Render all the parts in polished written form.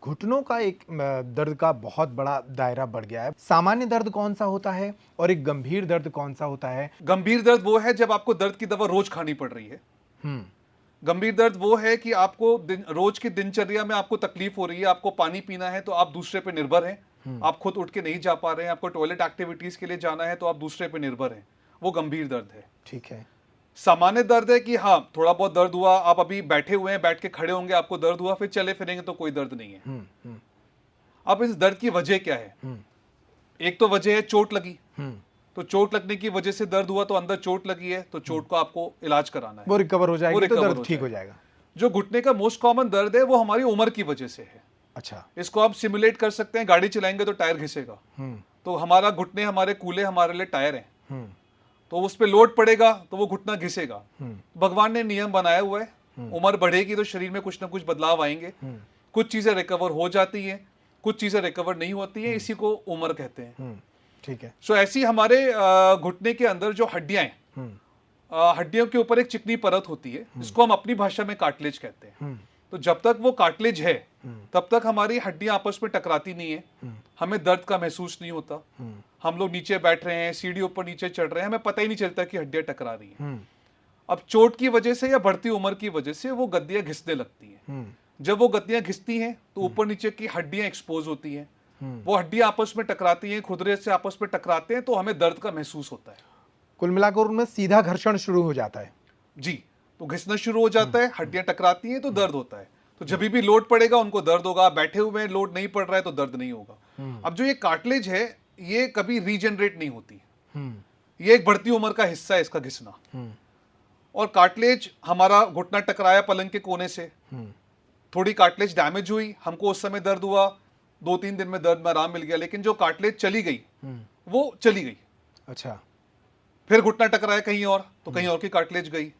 घुटनों का एक दर्द का बहुत बड़ा दायरा बढ़ गया है। सामान्य दर्द कौन सा होता है और एक गंभीर दर्द कौन सा होता है? गंभीर दर्द वो है जब आपको दर्द की दवा रोज खानी पड़ रही है। हम्म। गंभीर दर्द वो है कि आपको रोज की दिनचर्या में आपको तकलीफ हो रही है, आपको पानी पीना है तो आप दूसरे पे निर्भर हैं, आप खुद उठ के नहीं जा पा रहे हैं, आपको टॉयलेट एक्टिविटीज के लिए जाना है तो आप दूसरे पे निर्भर हैं, वो गंभीर दर्द है। ठीक है। सामान्य दर्द है कि हाँ थोड़ा बहुत दर्द हुआ, आप अभी बैठे हुए हैं, बैठ के खड़े होंगे, आपको दर्द हुआ, फिर चले फिरेंगे तो कोई दर्द नहीं है। अब इस दर्द की वजह क्या है? एक तो वजह है चोट लगी, तो चोट लगने की वजह से दर्द हुआ, तो अंदर चोट लगी है तो चोट को आपको इलाज कराना है, वो रिकवर हो जाएगा, तो recover दर्द हो ठीक हो जाएगा। जाएगा। जो घुटने का मोस्ट कॉमन दर्द है वो हमारी उम्र की वजह से है। अच्छा। इसको आप सिमुलेट कर सकते हैं, गाड़ी चलाएंगे तो टायर घिसेगा, तो हमारा घुटने हमारे कूल्हे हमारे लिए टायर हैं, तो उस पर लोड पड़ेगा तो वो घुटना घिसेगा। भगवान ने नियम बनाया हुआ है, उम्र बढ़ेगी तो शरीर में कुछ ना कुछ बदलाव आएंगे, कुछ चीजें रिकवर हो जाती हैं, कुछ चीजें रिकवर नहीं होती हैं, इसी को उम्र कहते हैं। ठीक है। सो ऐसी हमारे घुटने के अंदर जो हड्डियां हैं, हड्डियों के ऊपर एक चिकनी परत होती है, इसको हम अपनी भाषा में कार्टिलेज कहते हैं। तो जब तक वो कार्टिलेज है तब तक हमारी हड्डियां आपस में टकराती नहीं है, हमें दर्द का महसूस नहीं होता। हम लोग नीचे बैठ रहे हैं, सीढ़ी ऊपर नीचे चढ़ रहे हैं, हमें पता ही नहीं चलता कि हड्डियां टकरा रही हैं। अब चोट की वजह से या बढ़ती उम्र की वजह से वो गद्दियां घिसने लगती हैं। जब वो गद्दियां घिसती हैं तो ऊपर नीचे की हड्डियां एक्सपोज होती हैं, वो हड्डियां आपस में टकराती हैं, खुदरे से आपस में टकराते हैं, तो हमें दर्द का महसूस होता है। कुल मिलाकर उनमें सीधा घर्षण शुरू हो जाता है। जी, तो घिसना शुरू हो जाता है, हड्डियां टकराती हैं तो दर्द होता है। तो जब भी लोड पड़ेगा उनको दर्द होगा, बैठे हुए हैं लोड नहीं पड़ रहा है तो दर्द नहीं होगा। अब जो ये कार्टिलेज है ये कभी रीजनरेट नहीं होती, ये एक बढ़ती उम्र का हिस्सा है इसका घिसना। और कार्टिलेज हमारा घुटना टकराया पलंग के कोने से, थोड़ी कार्टिलेज डैमेज हुई, हमको उस समय दर्द हुआ, 2-3 दिन में दर्द में आराम मिल गया, लेकिन जो कार्टिलेज चली गई वो चली गई। अच्छा। फिर घुटना टकराया कहीं और तो कहीं और की कार्टिलेज गई,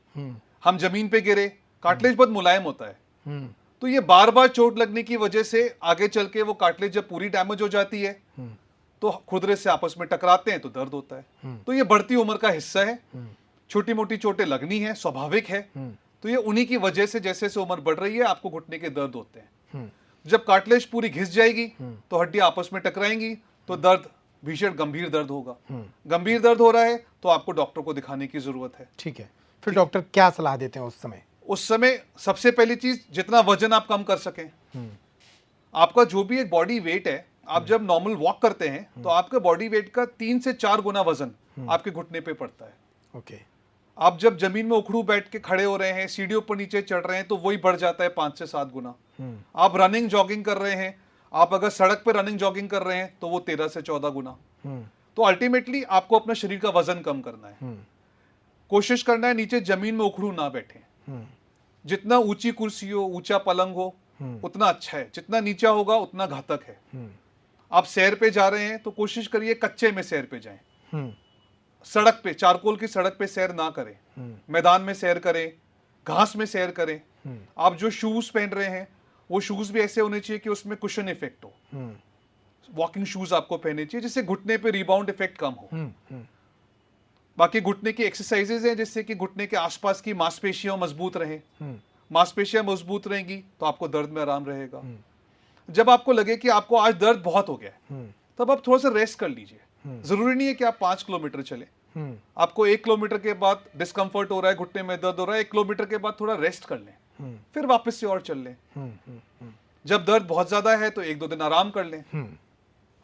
हम जमीन पे गिरे, कार्टिलेज बहुत मुलायम होता है, तो ये बार बार चोट लगने की वजह से आगे चल के वो कार्टिलेज जब पूरी डैमेज हो जाती है तो खुदरे से आपस में टकराते हैं तो दर्द होता है। तो ये बढ़ती उम्र का हिस्सा है, छोटी मोटी चोटें लगनी है, स्वाभाविक है। तो ये उन्हीं की वजह से जैसे जैसे उम्र बढ़ रही है आपको घुटने के दर्द होते हैं। जब कार्टिलेज पूरी घिस जाएगी तो हड्डियां आपस में टकराएंगी तो दर्द भीषण गंभीर दर्द होगा। गंभीर दर्द हो रहा है तो आपको डॉक्टर को दिखाने की जरूरत है। ठीक है। फिर डॉक्टर क्या सलाह देते हैं उस समय? उस समय सबसे पहली चीज, जितना वजन आप कम कर सकें। आपका जो भी एक बॉडी वेट है, आप जब नॉर्मल वॉक करते हैं तो आपके बॉडी वेट का 3 से 4 गुना वजन आपके घुटने पे पड़ता है। ओके। आप जब जमीन में उखड़ू बैठ के खड़े हो रहे हैं, सीढ़ी ऊपर नीचे चढ़ रहे हैं तो वही बढ़ जाता है 5 से 7 गुना। आप रनिंग जॉगिंग कर रहे हैं, आप अगर सड़क पे रनिंग जॉगिंग कर रहे हैं तो वो 13 से 14 गुना। तो अल्टीमेटली आपको अपने शरीर का वजन कम करना है, कोशिश करना है नीचे जमीन में उखड़ू ना बैठे। जितना ऊंची कुर्सी हो, ऊंचा पलंग हो उतना अच्छा है, जितना नीचा होगा उतना घातक है। आप सैर पे जा रहे हैं तो कोशिश करिए कच्चे में सैर पे जाएं, सड़क पे, चारकोल की सड़क पे सैर ना करें, मैदान में सैर करें, घास में सैर करें। आप जो शूज पहन रहे हैं वो शूज भी ऐसे होने चाहिए कि उसमें कुशन इफेक्ट हो। वॉकिंग शूज आपको पहने चाहिए जिससे घुटने पे रिबाउंड इफेक्ट कम हो। बाकी घुटने की एक्सरसाइजेज हैं जिससे कि घुटने के आसपास की मांसपेशियां मजबूत रहें। मांसपेशियां मजबूत रहेंगी तो आपको दर्द में आराम रहेगा। जब आपको लगे कि आपको आज दर्द बहुत हो गया है तब आप थोड़ा सा रेस्ट कर लीजिए। जरूरी नहीं है कि आप 5 किलोमीटर चले, आपको 1 किलोमीटर के बाद डिस्कम्फर्ट हो रहा है, घुटने में दर्द हो रहा है, 1 किलोमीटर के बाद थोड़ा रेस्ट कर लें, फिर वापस से और चल लें। जब दर्द बहुत ज्यादा है तो 1-2 दिन आराम कर लें,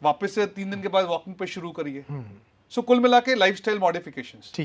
वापस से 3 दिन के बाद वॉकिंग पे शुरू करिए। सो कुल मिला के लाइफस्टाइल मॉडिफिकेशंस। ठीक।